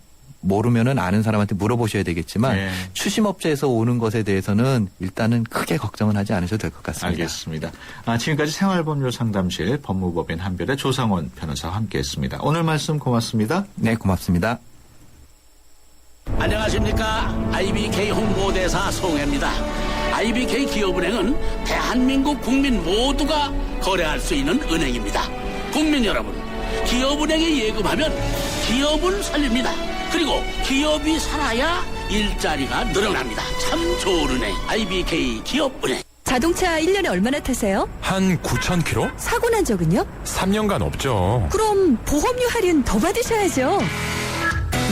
모르면은 아는 사람한테 물어보셔야 되겠지만 네. 추심업체에서 오는 것에 대해서는 일단은 크게 걱정은 하지 않으셔도 될 것 같습니다. 알겠습니다. 지금까지 생활법률 상담실 법무법인 한별의 조상원 변호사와 함께했습니다. 오늘 말씀 고맙습니다. 네, 고맙습니다. 안녕하십니까. IBK 홍보대사 송혜입니다. IBK 기업은행은 대한민국 국민 모두가 거래할 수 있는 은행입니다. 국민 여러분, 기업은행에 예금하면 기업을 살립니다. 그리고 기업이 살아야 일자리가 늘어납니다. 참 좋은 은행, IBK 기업은행. 자동차 1년에 얼마나 타세요? 한 9,000km? 사고 난 적은요? 3년간 없죠. 그럼 보험료 할인 더 받으셔야죠.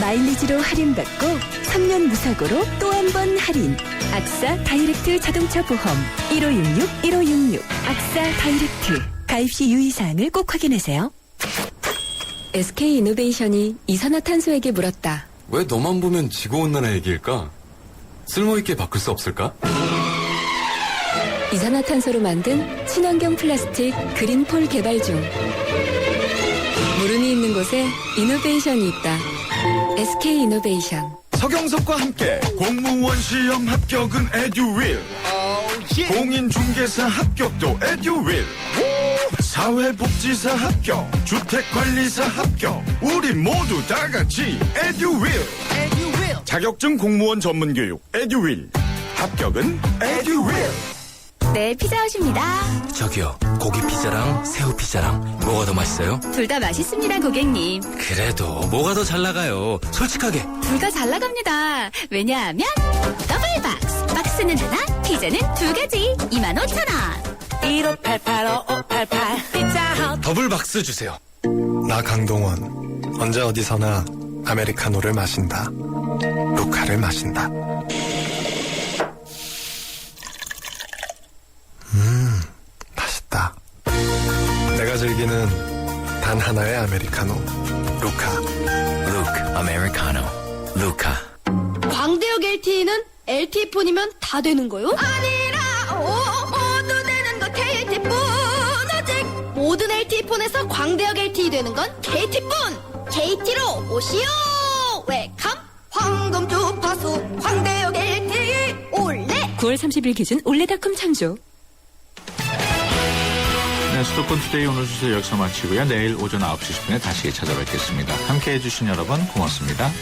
마일리지로 할인받고 3년 무사고로 또 한 번 할인. 악사 다이렉트 자동차 보험 1566 악사 다이렉트. 가입 시 유의사항을 꼭 확인하세요. SK이노베이션이 이산화탄소에게 물었다. 왜 너만 보면 지구온난화 얘기일까? 쓸모있게 바꿀 수 없을까? 이산화탄소로 만든 친환경 플라스틱 그린폴 개발 중. 물음이 있는 곳에 이노베이션이 있다. SK이노베이션. 서경석과 함께 공무원 시험 합격은 에듀윌. 공인중개사 합격도 에듀윌. 사회복지사 합격, 주택관리사 합격, 우리 모두 다 같이 에듀윌. 자격증 공무원 전문교육 에듀윌. 합격은 에듀윌. 네, 피자헛입니다. 저기요, 고기 피자랑 새우 피자랑 뭐가 더 맛있어요? 둘 다 맛있습니다, 고객님. 그래도 뭐가 더 잘 나가요? 솔직하게. 둘 다 잘 나갑니다. 왜냐하면 더블박스. 박스는 하나, 피자는 두 가지. 25,000원. 1588-5588 피자헛. 더블 박스 주세요. 나 강동원. 언제 어디서나 아메리카노를 마신다. 차를 마신다. 맛있다. 내가 즐기는 단 하나의 아메리카노. 루카. 루크 아메리카노. 루카. 광대역 LTE는 LTE폰이면 다 되는 거요? 아니라 모두 되는 건 KT폰. 오직 모든 LTE폰에서 광대역 LTE 되는 건 KT폰. KT로 오시오. 웰컴. 황금 주파수 광대역 LTE 올레. 9월 30일 기준 올레닷컴 창조. 네, 수도권 투데이 오늘 순서 여기서 마치고요. 내일 오전 9시 10분에 다시 찾아뵙겠습니다. 함께해 주신 여러분 고맙습니다.